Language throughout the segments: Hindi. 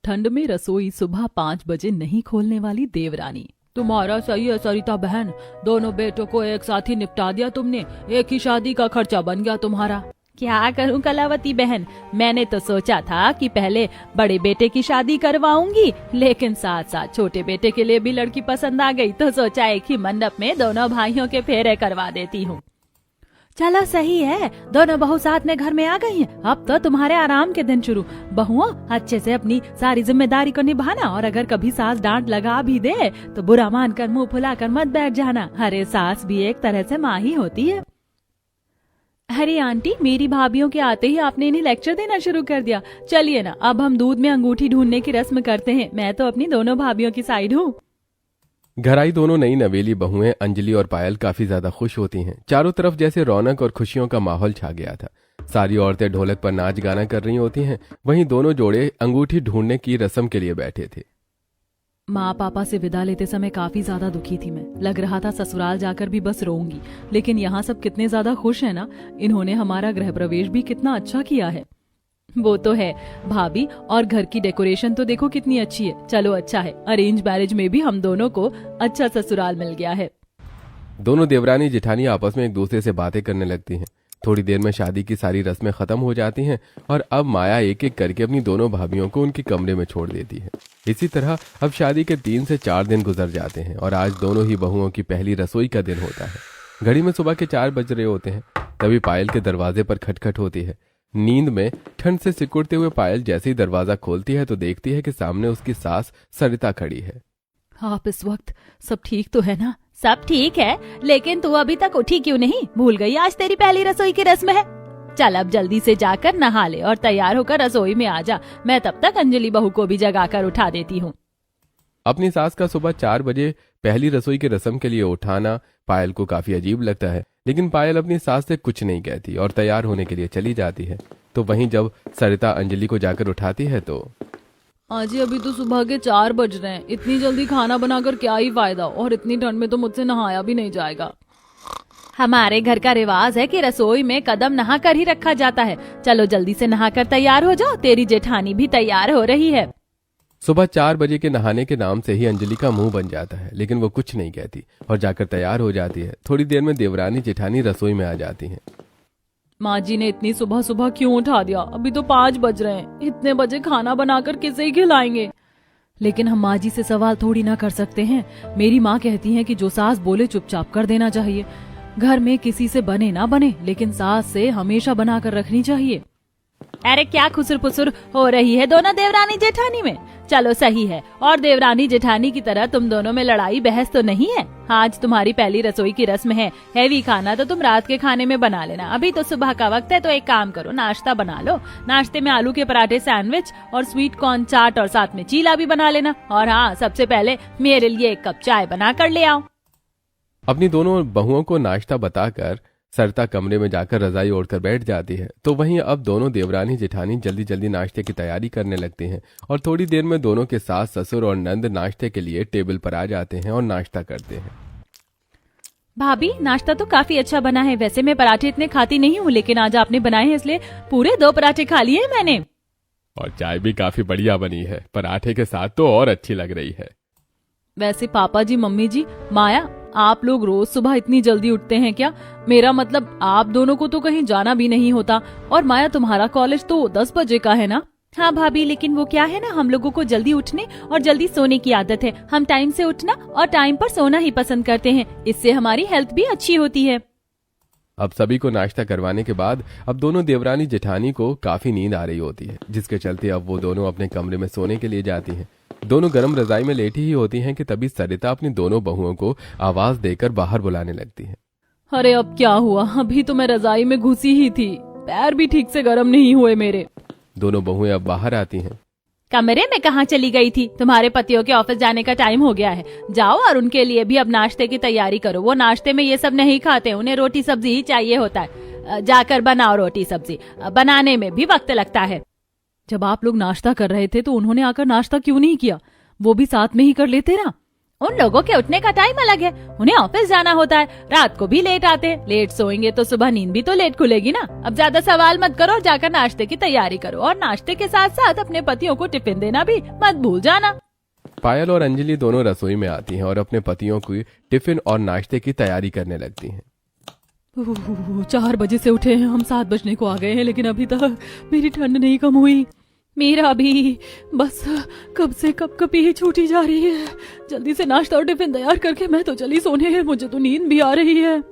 ठंड में रसोई सुबह 5 बजे नहीं खोलने वाली देवरानी। तुम्हारा सही है सरिता बहन, दोनों बेटों को एक साथ ही निपटा दिया तुमने, एक ही शादी का खर्चा बन गया तुम्हारा। क्या करूं कलावती बहन, मैंने तो सोचा था कि पहले बड़े बेटे की शादी करवाऊंगी, लेकिन साथ साथ छोटे बेटे के लिए भी लड़की पसंद आ गई, तो सोचा एक ही मंडप में दोनों भाइयों के फेरे करवा देती हूँ। चलो सही है, दोनों बहू साथ में घर में आ गई हैं। अब तो तुम्हारे आराम के दिन शुरू। बहुओं, अच्छे से अपनी सारी जिम्मेदारी को निभाना, और अगर कभी सास डांट लगा भी दे तो बुरा मानकर मुंह फुलाकर मत बैठ जाना। अरे सास भी एक तरह से माँ ही होती है। अरे आंटी, मेरी भाभीियों के आते ही आपने इन्हें लेक्चर देना शुरू कर दिया। चलिए ना, अब हम दूध में अंगूठी ढूंढने की रस्म करते हैं। मैं तो अपनी दोनों भाभीियों की साइड हूँ। घर आई दोनों नई नवेली बहुएं अंजलि और पायल काफी ज्यादा खुश होती हैं। चारों तरफ जैसे रौनक और खुशियों का माहौल छा गया था। सारी औरतें ढोलक पर नाच गाना कर रही होती हैं। वहीं दोनों जोड़े अंगूठी ढूंढने की रस्म के लिए बैठे थे। माँ पापा से विदा लेते समय काफी ज्यादा दुखी थी मैं। लग रहा था ससुराल जाकर भी बस रोऊंगी, लेकिन यहाँ सब कितने ज्यादा खुश है ना। इन्होंने हमारा गृह प्रवेश भी कितना अच्छा किया है। वो तो है भाभी, और घर की डेकोरेशन तो देखो कितनी अच्छी है। चलो अच्छा है, अरेंज मैरिज में भी हम दोनों को अच्छा ससुराल मिल गया है। दोनों देवरानी जेठानी आपस में एक दूसरे से बातें करने लगती हैं। थोड़ी देर में शादी की सारी रस्में खत्म हो जाती हैं और अब माया एक एक करके अपनी दोनों भाभीियों को उनके कमरे में छोड़ देती है। इसी तरह अब शादी के 3 से 4 दिन गुजर जाते हैं और आज दोनों ही बहुओं की पहली रसोई का दिन होता है। घड़ी में सुबह के 4 बज रहे होते हैं। तभी पायल के दरवाजे पर खटखट होती है। नींद में ठंड से सिकुड़ते हुए पायल जैसे ही दरवाजा खोलती है तो देखती है कि सामने उसकी सास सरिता खड़ी है। आप इस वक्त सब ठीक तो है ना? सब ठीक है, लेकिन तू अभी तक उठी क्यों नहीं? भूल गई आज तेरी पहली रसोई की रस्म है। चल अब जल्दी से जाकर नहा ले और तैयार होकर रसोई में आ जा। मैं तब तक अंजलि बहू को भी जगाकर उठा देती हूँ। अपनी सास का सुबह 4 बजे पहली रसोई की रस्म के लिए उठाना पायल को काफी अजीब लगता है, लेकिन पायल अपनी सास से कुछ नहीं कहती और तैयार होने के लिए चली जाती है। तो वहीं जब सरिता अंजलि को जाकर उठाती है तो आज अभी तो सुबह के 4 बज रहे हैं, इतनी जल्दी खाना बनाकर क्या ही फायदा, और इतनी ठंड में तो मुझसे नहाया भी नहीं जाएगा। हमारे घर का रिवाज है कि रसोई में कदम नहा कर ही रखा जाता है। चलो जल्दी से नहाकर तैयार हो जाओ, तेरी जेठानी भी तैयार हो रही है। सुबह 4 बजे के नहाने के नाम से ही अंजलि का मुंह बन जाता है, लेकिन वो कुछ नहीं कहती और जाकर तैयार हो जाती है। थोड़ी देर में देवरानी जेठानी रसोई में आ जाती हैं। माँ जी ने इतनी सुबह सुबह क्यों उठा दिया? अभी तो 5 बज रहे हैं, इतने बजे खाना बनाकर किसे ही खिलाएंगे? लेकिन हम माँ जी से सवाल थोड़ी ना कर सकते हैं। मेरी माँ कहती है कि जो सास बोले चुपचाप कर देना चाहिए। घर में किसी से बने ना बने, लेकिन सास से हमेशा बनाकर रखनी चाहिए। अरे क्या खुसर पुसर हो रही है दोनों देवरानी जेठानी में? चलो सही है, और देवरानी जेठानी की तरह तुम दोनों में लड़ाई बहस तो नहीं है। आज तुम्हारी पहली रसोई की रस्म है। हैवी खाना तो तुम रात के खाने में बना लेना। अभी तो सुबह का वक्त है, तो एक काम करो, नाश्ता बना लो। नाश्ते में आलू के पराठे, सैंडविच और स्वीट कॉर्न चाट, और साथ में चीला भी बना लेना। और हाँ, सबसे पहले मेरे लिए 1 कप चाय बना कर ले आओ। अपनी दोनों बहुओं को नाश्ता बताकर सरिता कमरे में जाकर रजाई ओढ़कर बैठ जाती है। तो वहीं अब दोनों देवरानी जेठानी जल्दी जल्दी नाश्ते की तैयारी करने लगते हैं और थोड़ी देर में दोनों के सास ससुर और नंद नाश्ते के लिए टेबल पर आ जाते हैं और नाश्ता करते हैं। भाभी, नाश्ता तो काफी अच्छा बना है। वैसे मैं पराठे इतने खाती नहीं हूँ, लेकिन आज आपने बनाए हैं इसलिए पूरे 2 पराठे खा लिए मैंने। और चाय भी काफी बढ़िया बनी है, पराठे के साथ तो और अच्छी लग रही है। वैसे पापा जी, मम्मी जी, माया, आप लोग रोज सुबह इतनी जल्दी उठते हैं क्या? मेरा मतलब आप दोनों को तो कहीं जाना भी नहीं होता। और माया, तुम्हारा कॉलेज तो 10 बजे का है ना? हाँ भाभी, लेकिन वो क्या है ना, हम लोगों को जल्दी उठने और जल्दी सोने की आदत है। हम टाइम से उठना और टाइम पर सोना ही पसंद करते हैं। इससे हमारी हेल्थ भी अच्छी होती है। अब सभी को नाश्ता करवाने के बाद अब दोनों देवरानी जेठानी को काफी नींद आ रही होती है, जिसके चलते अब वो दोनों अपने कमरे में सोने के लिए जाती हैं। दोनों गर्म रजाई में लेटी ही होती हैं कि तभी सरिता अपनी दोनों बहुओं को आवाज देकर बाहर बुलाने लगती है। अरे अब क्या हुआ? अभी तो मैं रजाई में घुसी ही थी, पैर भी ठीक से गर्म नहीं हुए मेरे। दोनों बहुएं अब बाहर आती हैं। कमरे में कहाँ चली गई थी? तुम्हारे पतियों के ऑफिस जाने का टाइम हो गया है। जाओ और उनके लिए भी अब नाश्ते की तैयारी करो। वो नाश्ते में ये सब नहीं खाते, उन्हें रोटी सब्जी ही चाहिए होता है। जाकर बनाओ रोटी सब्जी, बनाने में भी वक्त लगता है। जब आप लोग नाश्ता कर रहे थे तो उन्होंने आकर नाश्ता क्यों नहीं किया? वो भी साथ में ही कर लेते ना। उन लोगों के उठने का टाइम अलग है, उन्हें ऑफिस जाना होता है, रात को भी लेट आते हैं, लेट सोएंगे तो सुबह नींद भी तो लेट खुलेगी ना। अब ज्यादा सवाल मत करो, जाकर नाश्ते की तैयारी करो और नाश्ते के साथ साथ अपने पतियों को टिफिन देना भी मत भूल जाना। पायल और अंजलि दोनों रसोई में आती हैं और अपने पतियों की टिफिन और नाश्ते की तैयारी करने लगती हैं। 4 बजे से उठे हैं हम, 7 बजने को आ गए हैं, लेकिन अभी तक मेरी ठंड नहीं कम हुई। मेरा भी बस कब से कब कपी ही छूटी जा रही है। जल्दी से नाश्ता और टिफिन तैयार करके मैं तो चली सोने है, मुझे तो नींद भी आ रही है।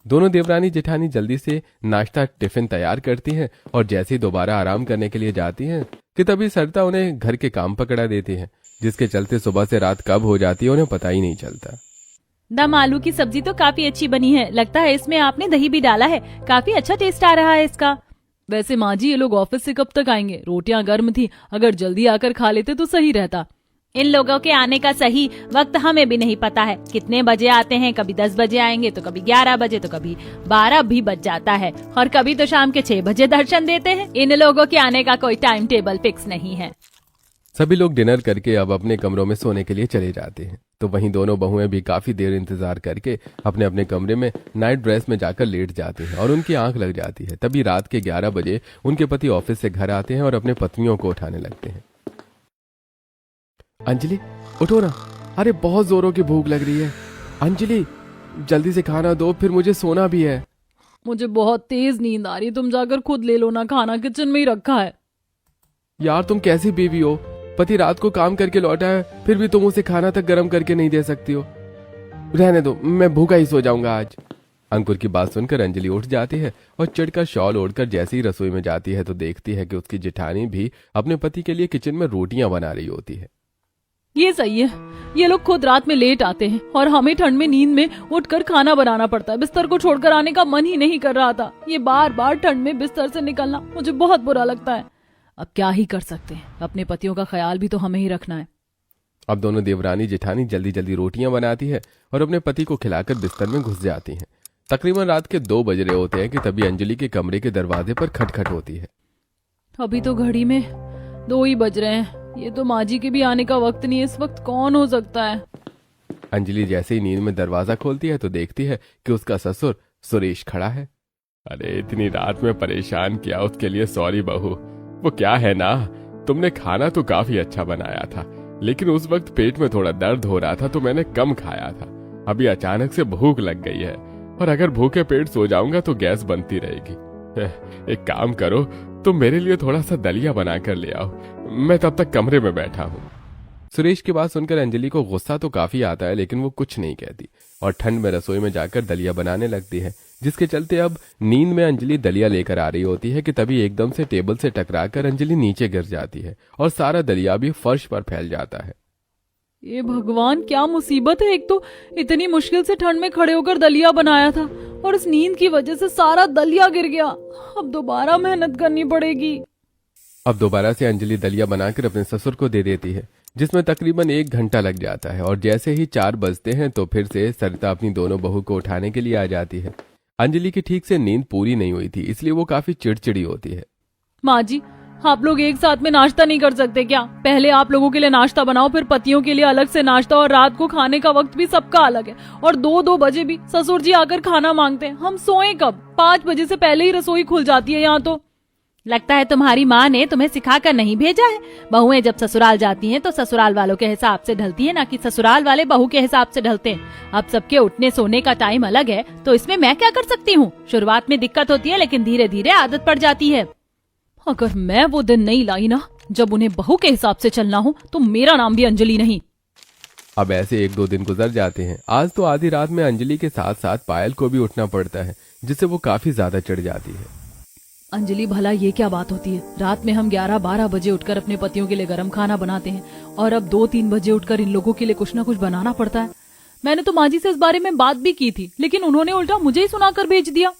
दोनों देवरानी जेठानी जल्दी से नाश्ता टिफिन तैयार करती हैं और जैसे ही दोबारा आराम करने के लिए जाती हैं कि तभी सरिता उन्हें घर के काम पकड़ा देती है, जिसके चलते सुबह से रात कब हो जाती है उन्हें पता ही नहीं चलता। दम आलू की सब्जी तो काफी अच्छी बनी है, लगता है इसमें आपने दही भी डाला है, काफी अच्छा टेस्ट आ रहा है इसका। वैसे माँ जी ये लोग ऑफिस से कब तक आएंगे? रोटियां गर्म थी, अगर जल्दी आकर खा लेते तो सही रहता। इन लोगों के आने का सही वक्त हमें भी नहीं पता है, कितने बजे आते हैं, कभी 10 बजे आएंगे तो कभी 11 बजे तो कभी 12 भी बज जाता है और कभी तो शाम के 6 बजे दर्शन देते हैं। इन लोगों के आने का कोई टाइम टेबल फिक्स नहीं है। सभी लोग डिनर करके अब अपने कमरों में सोने के लिए चले जाते हैं, तो वहीं दोनों बहुएं भी काफी देर इंतजार करके अपने अपने कमरे में नाइट ड्रेस में जाकर लेट जाती हैं और उनकी आंख लग जाती है। तभी रात के 11 बजे उनके पति ऑफिस से घर आते हैं और अपने पत्नियों को उठाने लगते हैं। अंजलि उठो ना, अरे बहुत जोरों की भूख लग रही है। अंजलि जल्दी से खाना दो, फिर मुझे सोना भी है। मुझे बहुत तेज नींद आ रही, तुम जाकर खुद ले लो ना, खाना किचन में ही रखा है। यार तुम कैसी बीवी हो, पति रात को काम करके लौटा है, फिर भी तुम उसे खाना तक गर्म करके नहीं दे सकती हो। रहने दो, मैं भूखा ही सो जाऊंगा आज। अंकुर की बात सुनकर अंजलि उठ जाती है और चिढ़कर शॉल ओढ़कर जैसे ही रसोई में जाती है तो देखती है कि उसकी जेठानी भी अपने पति के लिए किचन में रोटियां बना रही होती है। ये सही है, ये लोग खुद रात में लेट आते हैं और हमें ठंड में नींद में उठकर खाना बनाना पड़ता है। बिस्तर को छोड़कर आने का मन ही नहीं कर रहा था। ये बार बार ठंड में बिस्तर से निकलना मुझे बहुत बुरा लगता है। अब क्या ही कर सकते हैं, अपने पतियों का ख्याल भी तो हमें ही रखना है। अब दोनों देवरानी जेठानी जल्दी जल्दी रोटियां बनाती है और अपने पति को खिलाकर बिस्तर में घुस जाती हैं। तकरीबन रात के 2 बज रहे होते हैं कि तभी अंजलि के कमरे के दरवाजे पर खटखट होती है। अभी तो घड़ी में 2 ही बज रहे हैं, ये तो माँ जी के भी आने का वक्त नहीं है। इस वक्त कौन हो सकता है? अंजलि जैसे ही नींद में दरवाजा खोलती है तो देखती है कि उसका ससुर सुरेश खड़ा है। अरे इतनी रात में परेशान किया, उसके लिए सॉरी बहू। वो क्या है ना, तुमने खाना तो काफी अच्छा बनाया था, लेकिन उस वक्त पेट में थोड़ा दर्द हो रहा था तो मैंने कम खाया था। अभी अचानक से भूख लग गई है और अगर भूखे पेट सो जाऊंगा तो गैस बनती रहेगी। एक काम करो, तुम मेरे लिए थोड़ा सा दलिया बना कर ले आओ, मैं तब तक कमरे में बैठा हूँ। सुरेश की बात सुनकर अंजलि को गुस्सा तो काफी आता है, लेकिन वो कुछ नहीं कहती और ठंड में रसोई में जाकर दलिया बनाने लगती है, जिसके चलते अब नींद में अंजलि दलिया लेकर आ रही होती है कि तभी एकदम से टेबल से टकराकर अंजलि नीचे गिर जाती है और सारा दलिया भी फर्श पर फैल जाता है। ये भगवान, क्या मुसीबत है। एक तो इतनी मुश्किल से ठंड में खड़े होकर दलिया बनाया था और इस नींद की वजह से सारा दलिया गिर गया। अब दोबारा मेहनत करनी पड़ेगी। अब दोबारा से अंजलि दलिया बनाकर अपने ससुर को दे देती है, जिसमें तकरीबन 1 घंटा लग जाता है और जैसे ही 4 बजते हैं तो फिर से सरिता अपनी दोनों बहू को उठाने के लिए आ जाती है। अंजलि की ठीक से नींद पूरी नहीं हुई थी, इसलिए वो काफी चिड़चिड़ी होती है। माँ जी, आप लोग एक साथ में नाश्ता नहीं कर सकते क्या? पहले आप लोगों के लिए नाश्ता बनाओ, फिर पतियों के लिए अलग से नाश्ता, और रात को खाने का वक्त भी सबका अलग है। और 2-2 बजे भी ससुर जी आकर खाना मांगते हैं। हम सोए कब? 5 बजे से पहले ही रसोई खुल जाती है यहाँ तो। लगता है तुम्हारी माँ ने तुम्हें सिखाकर नहीं भेजा है। बहुएं जब ससुराल जाती हैं तो ससुराल वालों के हिसाब से ढलती है, ना कि ससुराल वाले बहू के हिसाब से ढलते हैं। अब सबके उठने सोने का टाइम अलग है, तो इसमें मैं क्या कर सकती हूँ? शुरुआत में दिक्कत होती है, लेकिन धीरे धीरे आदत पड़ जाती है। अगर मैं वो दिन नहीं लाई ना जब उन्हें बहू के हिसाब से चलना हो, तो मेरा नाम भी अंजलि नहीं। अब ऐसे 1-2 दिन गुजर जाते हैं। आज तो आधी रात में अंजलि के साथ साथ पायल को भी उठना पड़ता है, जिससे वो काफी ज्यादा चिढ़ जाती है। अंजलि, भला ये क्या बात होती है? रात में हम 11-12 बजे उठकर अपने पतियों के लिए गर्म खाना बनाते हैं और अब 2-3 बजे उठकर इन लोगों के लिए कुछ ना कुछ बनाना पड़ता है। मैंने तो माँ जी से इस बारे में बात भी की थी, लेकिन उन्होंने उल्टा मुझे ही सुनाकर भेज दिया।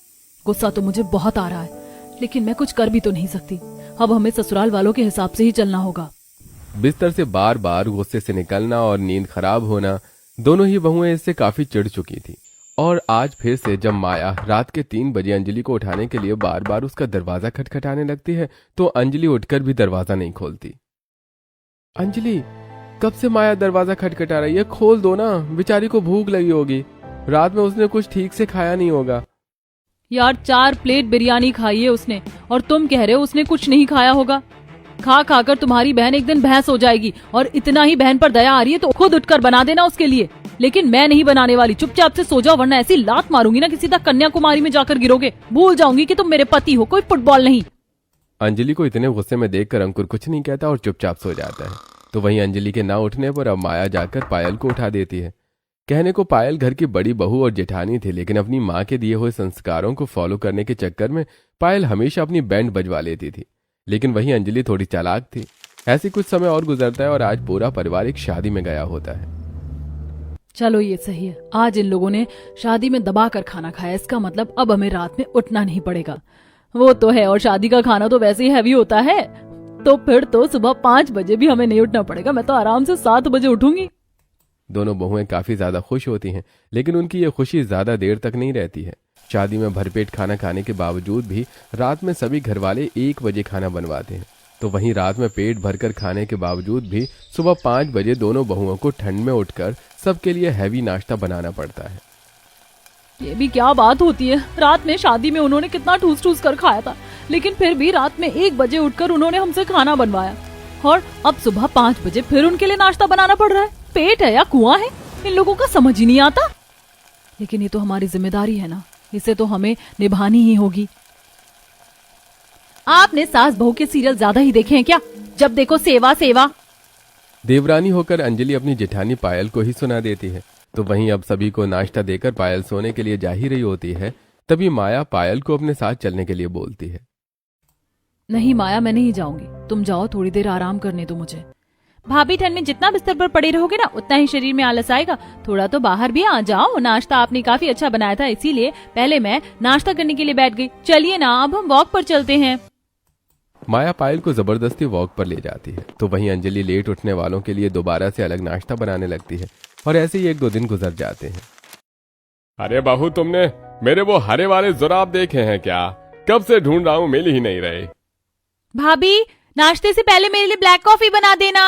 गुस्सा तो मुझे बहुत आ रहा है, लेकिन मैं कुछ कर भी तो नहीं सकती। अब हमें ससुराल वालों के हिसाब से ही चलना होगा। बिस्तर से बार बार गुस्से से निकलना और नींद खराब होना, दोनों ही बहुएं इससे काफी चिढ़ चुकी थी। और आज फिर से जब माया रात के 3 बजे अंजलि को उठाने के लिए बार बार उसका दरवाजा खटखटाने लगती है, तो अंजलि उठकर भी दरवाजा नहीं खोलती। अंजलि, कब से माया दरवाजा खटखटा रही है, खोल दो ना, बेचारी को भूख लगी होगी, रात में उसने कुछ ठीक से खाया नहीं होगा। यार 4 प्लेट बिरयानी खाई है उसने और तुम कह रहे हो उसने कुछ नहीं खाया होगा। खा खाकर तुम्हारी बहन एक दिन भैंस हो जाएगी और इतना ही बहन पर दया आ रही है तो खुद उठकर बना देना उसके लिए। लेकिन मैं नहीं बनाने वाली, चुपचाप से सो जाओ वरना ऐसी लात मारूंगी ना कि सीधा कन्याकुमारी में जाकर गिरोगे। भूल जाऊंगी कि तुम मेरे पति हो, कोई फुटबॉल नहीं। अंजलि को इतने गुस्से में देखकर अंकुर कुछ नहीं कहता और चुपचाप सो जाता है। तो वहीं अंजलि के ना उठने पर अब माया जाकर पायल को उठा देती है। कहने को पायल घर की बड़ी बहू और जेठानी थी, लेकिन अपनी माँ के दिए हुए संस्कारों को फॉलो करने के चक्कर में पायल हमेशा अपनी बैंड बजवा लेती थी। लेकिन वहीं अंजलि थोड़ी चालाक थी। ऐसी कुछ समय और गुजरता है और आज पूरा परिवार एक शादी में गया होता है। चलो ये सही है, आज इन लोगों ने शादी में दबा कर खाना खाया, इसका मतलब अब हमें रात में उठना नहीं पड़ेगा। वो तो है, और शादी का खाना तो वैसे ही हैवी होता है, तो फिर तो सुबह 5 बजे भी हमें नहीं उठना पड़ेगा। मैं तो आराम से 7 बजे उठूंगी। दोनों बहुएं काफी ज्यादा खुश होती हैं, लेकिन उनकी ये खुशी ज्यादा देर तक नहीं रहती है। शादी में भरपेट खाना खाने के बावजूद भी रात में सभी घरवाले 1 बजे खाना बनवाते हैं। तो वहीं रात में पेट भरकर खाने के बावजूद भी सुबह 5 बजे दोनों बहुओं को ठंड में उठकर सबके लिए हैवी नाश्ता बनाना पड़ता है। ये भी क्या बात होती है, रात में शादी में उन्होंने कितना ठूस ठूस कर खाया था, लेकिन फिर भी रात में 1 बजे उठकर उन्होंने हमसे खाना बनवाया और अब सुबह 5 बजे फिर उनके लिए नाश्ता बनाना पड़ रहा है। पेट है या कुआं है, इन लोगों का समझ ही नहीं आता। लेकिन ये तो हमारी जिम्मेदारी है ना, इसे तो हमें निभानी ही होगी। आपने सास बहू के सीरियल ज्यादा ही देखे हैं क्या? जब देखो सेवा सेवा। देवरानी होकर अंजलि अपनी जेठानी पायल को ही सुना देती है। तो वहीं अब सभी को नाश्ता देकर पायल सोने के लिए जा ही रही होती है, तभी माया पायल को अपने साथ चलने के लिए बोलती है। नहीं माया, मैं नहीं जाऊंगी, तुम जाओ, थोड़ी देर आराम करने दो मुझे। भाभी ठंड में जितना बिस्तर पर पड़े रहोगे ना उतना ही शरीर में आलस आएगा, थोड़ा तो बाहर भी आ जाओ। नाश्ता आपने काफी अच्छा बनाया था, इसीलिए पहले मैं नाश्ता करने के लिए बैठ गई। चलिए ना, अब हम वॉक पर चलते हैं। माया पायल को जबरदस्ती वॉक पर ले जाती है। तो वहीं अंजलि लेट उठने वालों के लिए दोबारा से अलग नाश्ता बनाने लगती है और ऐसे ही 1-2 दिन गुजर जाते हैं। अरे बहू, तुमने मेरे वो हरे वाले जुराब देखे हैं क्या? कब से ढूंढ रहा हूँ, मिल ही नहीं रहे। भाभी, नाश्ते से पहले मेरे लिए ब्लैक कॉफी बना देना।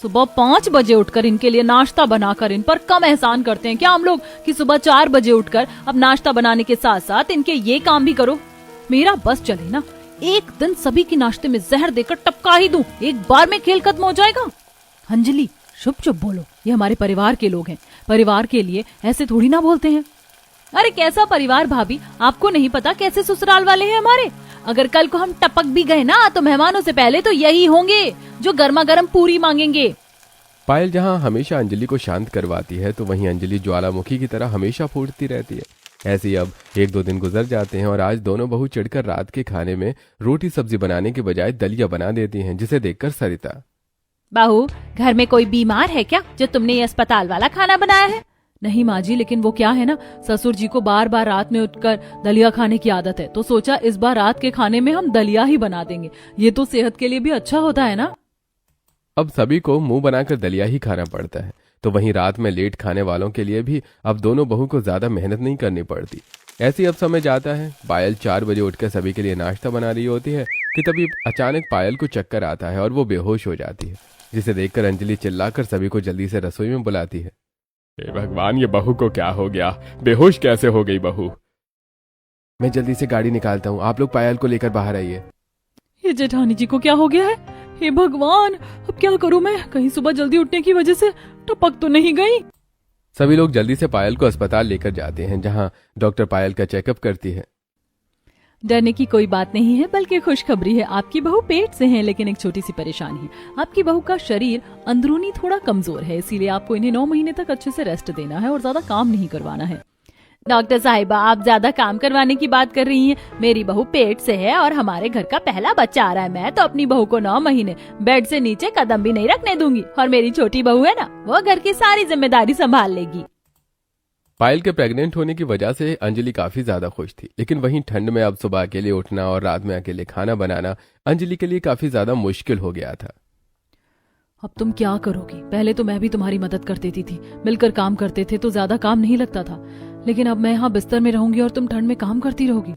सुबह 5 बजे उठकर इनके लिए नाश्ता बनाकर इन पर कम एहसान करते हैं क्या हम लोग कि सुबह 4 बजे उठकर अब नाश्ता बनाने के साथ साथ इनके ये काम भी करो। मेरा बस चले ना, एक दिन सभी के नाश्ते में जहर देकर टपका ही दूं, एक बार में खेल खत्म हो जाएगा। अंजलि चुप चुप बोलो, ये हमारे परिवार के लोग हैं, परिवार के लिए ऐसे थोड़ी ना बोलते हैं। अरे कैसा परिवार भाभी, आपको नहीं पता कैसे ससुराल वाले हैं हमारे। अगर कल को हम टपक भी गए ना तो मेहमानों से पहले तो यही होंगे जो गर्मा गर्म पूरी मांगेंगे। पायल जहां हमेशा अंजलि को शांत करवाती है, तो वहीं अंजलि ज्वालामुखी की तरह हमेशा फूटती रहती है। ऐसे ही अब 1-2 दिन गुजर जाते हैं और आज दोनों बहू चिढ़कर रात के खाने में रोटी सब्जी बनाने के बजाय दलिया बना देती हैं, जिसे देखकर सरिता, बहू घर में कोई बीमार है क्या जो तुमने ये अस्पताल वाला खाना बनाया है? नहीं माँ जी, लेकिन वो क्या है ना, ससुर जी को बार बार रात में उठकर दलिया खाने की आदत है, तो सोचा इस बार रात के खाने में हम दलिया ही बना देंगे, ये तो सेहत के लिए भी अच्छा होता है ना। अब सभी को मुंह बनाकर दलिया ही खाना पड़ता है। तो वहीं रात में लेट खाने वालों के लिए भी अब दोनों बहू को ज्यादा मेहनत नहीं करनी पड़ती। ऐसे अब समय जाता है। पायल 4 बजे उठकर सभी के लिए नाश्ता बना रही होती है कि तभी अचानक पायल को चक्कर आता है और वो बेहोश हो जाती है, जिसे देखकर अंजलि चिल्लाकर सभी को जल्दी से रसोई में बुलाती है। हे भगवान, ये बहू को क्या हो गया? बेहोश कैसे हो गई बहू? मैं जल्दी से गाड़ी निकालता हूँ, आप लोग पायल को लेकर बाहर आइए। ये जेठानी जी को क्या हो गया है? हे भगवान, अब क्या करूं मैं? कहीं सुबह जल्दी उठने की वजह से टपक तो नहीं गई? सभी लोग जल्दी से पायल को अस्पताल लेकर जाते हैं, जहां डॉक्टर पायल का चेकअप करती है। डरने की कोई बात नहीं है, बल्कि खुशखबरी है। आपकी बहू पेट से है, लेकिन एक छोटी सी परेशानी है। आपकी बहू का शरीर अंदरूनी थोड़ा कमजोर है, इसीलिए आपको इन्हें 9 महीने तक अच्छे से रेस्ट देना है और ज्यादा काम नहीं करवाना है। डॉक्टर साहिबा, आप ज्यादा काम करवाने की बात कर रही हैं। मेरी बहू पेट से है और हमारे घर का पहला बच्चा आ रहा है। मैं तो अपनी बहू को 9 महीने बेड से नीचे कदम भी नहीं रखने दूंगी, और मेरी छोटी बहू है ना, वो घर की सारी जिम्मेदारी संभाल लेगी। पायल के प्रेग्नेंट होने की वजह से अंजलि काफी ज्यादा खुश थी, लेकिन वहीं ठंड में अब सुबह अकेले उठना और रात में अकेले खाना बनाना अंजलि के लिए काफी ज्यादा मुश्किल हो गया था। अब तुम क्या करोगी? पहले तो मैं भी तुम्हारी मदद कर देती थी, मिलकर काम करते थे तो ज्यादा काम नहीं लगता था, लेकिन अब मैं यहाँ बिस्तर में रहूंगी और तुम ठंड में काम करती रहोगी।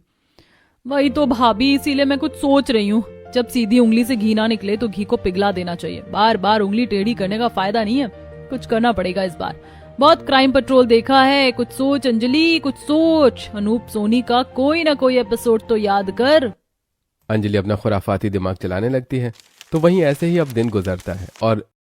वही तो भाभी, इसीलिए मैं कुछ सोच रही हूँ। जब सीधी उंगली से घी ना निकले तो घी को पिघला देना चाहिए। बार बार उंगली टेढ़ी करने का फायदा नहीं है, कुछ करना पड़ेगा इस बार। बहुत क्राइम पेट्रोल देखा है, कुछ सोच अंजलि, कुछ सोच। अनूप सोनी का कोई ना कोई एपिसोड तो याद कर। अंजलि अपना खुराफाती दिमाग चलाने लगती है। तो वहीं ऐसे ही अब दिन गुजरता है और